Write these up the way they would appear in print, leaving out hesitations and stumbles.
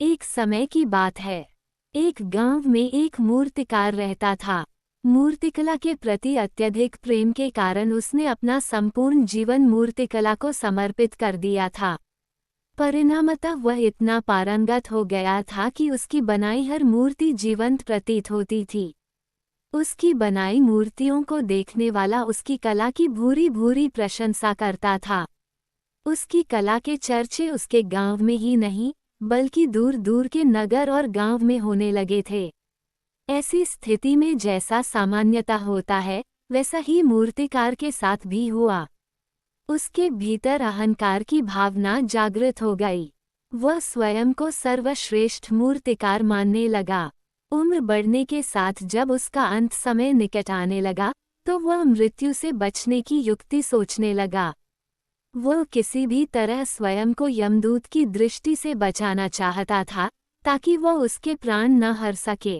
एक समय की बात है। एक गांव में एक मूर्तिकार रहता था। मूर्तिकला के प्रति अत्यधिक प्रेम के कारण उसने अपना संपूर्ण जीवन मूर्तिकला को समर्पित कर दिया था। परिणामतः वह इतना पारंगत हो गया था कि उसकी बनाई हर मूर्ति जीवंत प्रतीत होती थी। उसकी बनाई मूर्तियों को देखने वाला उसकी कला की भूरी भूरी प्रशंसा करता था। उसकी कला के चर्चे उसके गांव में ही नहीं बल्कि दूर दूर के नगर और गांव में होने लगे थे। ऐसी स्थिति में जैसा सामान्यतः होता है वैसा ही मूर्तिकार के साथ भी हुआ। उसके भीतर अहंकार की भावना जागृत हो गई। वह स्वयं को सर्वश्रेष्ठ मूर्तिकार मानने लगा। उम्र बढ़ने के साथ जब उसका अंत समय निकट आने लगा तो वह मृत्यु से बचने की युक्ति सोचने लगा। वह किसी भी तरह स्वयं को यमदूत की दृष्टि से बचाना चाहता था ताकि वह उसके प्राण न हर सके।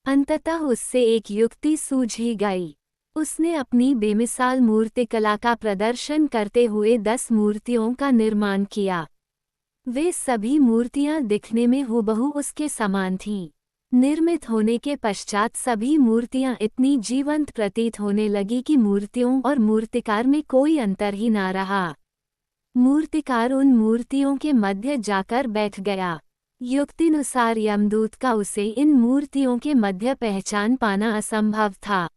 अंततः उससे एक युक्ति सूझ ही गई। उसने अपनी बेमिसाल मूर्तिकला का प्रदर्शन करते हुए 10 मूर्तियों का निर्माण किया। वे सभी मूर्तियां दिखने में हूबहू उसके समान थीं। निर्मित होने के पश्चात सभी मूर्तियां इतनी जीवंत प्रतीत होने लगी कि मूर्तियों और मूर्तिकार में कोई अंतर ही ना रहा। मूर्तिकार उन मूर्तियों के मध्य जाकर बैठ गया। युक्तिनुसार यमदूत का उसे इन मूर्तियों के मध्य पहचान पाना असंभव था।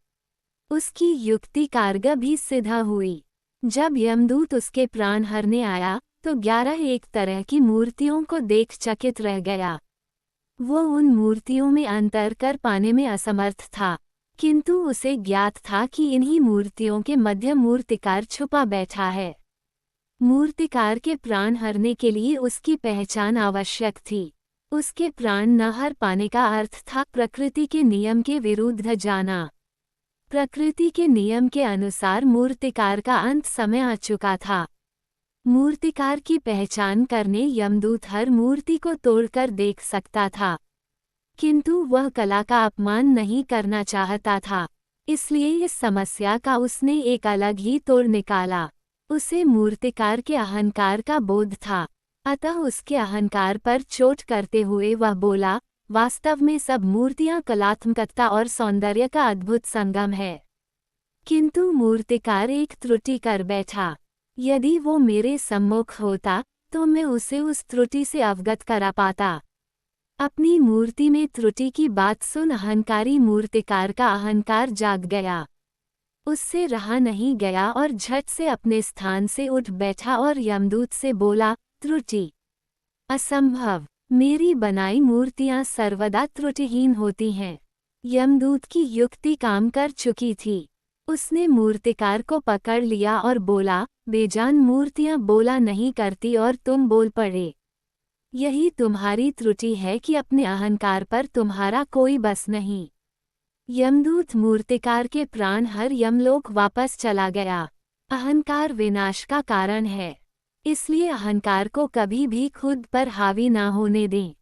उसकी युक्ति कारगर भी सिद्ध हुई। जब यमदूत उसके प्राण हरने आया तो 11 एक तरह की मूर्तियों को देख चकित रह गया। वो उन मूर्तियों में अंतर कर पाने में असमर्थ था, किंतु उसे ज्ञात था कि इन्हीं मूर्तियों के मध्य मूर्तिकार छुपा बैठा है। मूर्तिकार के प्राण हरने के लिए उसकी पहचान आवश्यक थी। उसके प्राण न हर पाने का अर्थ था प्रकृति के नियम के विरुद्ध जाना। प्रकृति के नियम के अनुसार मूर्तिकार का अंत समय आ चुका था। मूर्तिकार की पहचान करने यमदूत हर मूर्ति को तोड़कर देख सकता था, किंतु वह कला का अपमान नहीं करना चाहता था। इसलिए इस समस्या का उसने एक अलग ही तोड़ निकाला। उसे मूर्तिकार के अहंकार का बोध था, अतः उसके अहंकार पर चोट करते हुए वह बोला, वास्तव में सब मूर्तियां कलात्मकता और सौंदर्य का अद्भुत संगम है। किंतु मूर्तिकार एक त्रुटि कर बैठा। यदि वो मेरे सम्मुख होता तो मैं उसे उस त्रुटि से अवगत करा पाता। अपनी मूर्ति में त्रुटि की बात सुन अहंकारी मूर्तिकार का अहंकार जाग गया। उससे रहा नहीं गया और झट से अपने स्थान से उठ बैठा और यमदूत से बोला, त्रुटि? असंभव। मेरी बनाई मूर्तियां सर्वदा त्रुटिहीन होती हैं। यमदूत की युक्ति काम कर चुकी थी। उसने मूर्तिकार को पकड़ लिया और बोला, बेजान मूर्तियां बोला नहीं करती और तुम बोल पड़े। यही तुम्हारी त्रुटि है कि अपने अहंकार पर तुम्हारा कोई बस नहीं। यमदूत मूर्तिकार के प्राण हर यमलोक वापस चला गया। अहंकार विनाश का कारण है, इसलिए अहंकार को कभी भी खुद पर हावी ना होने दें।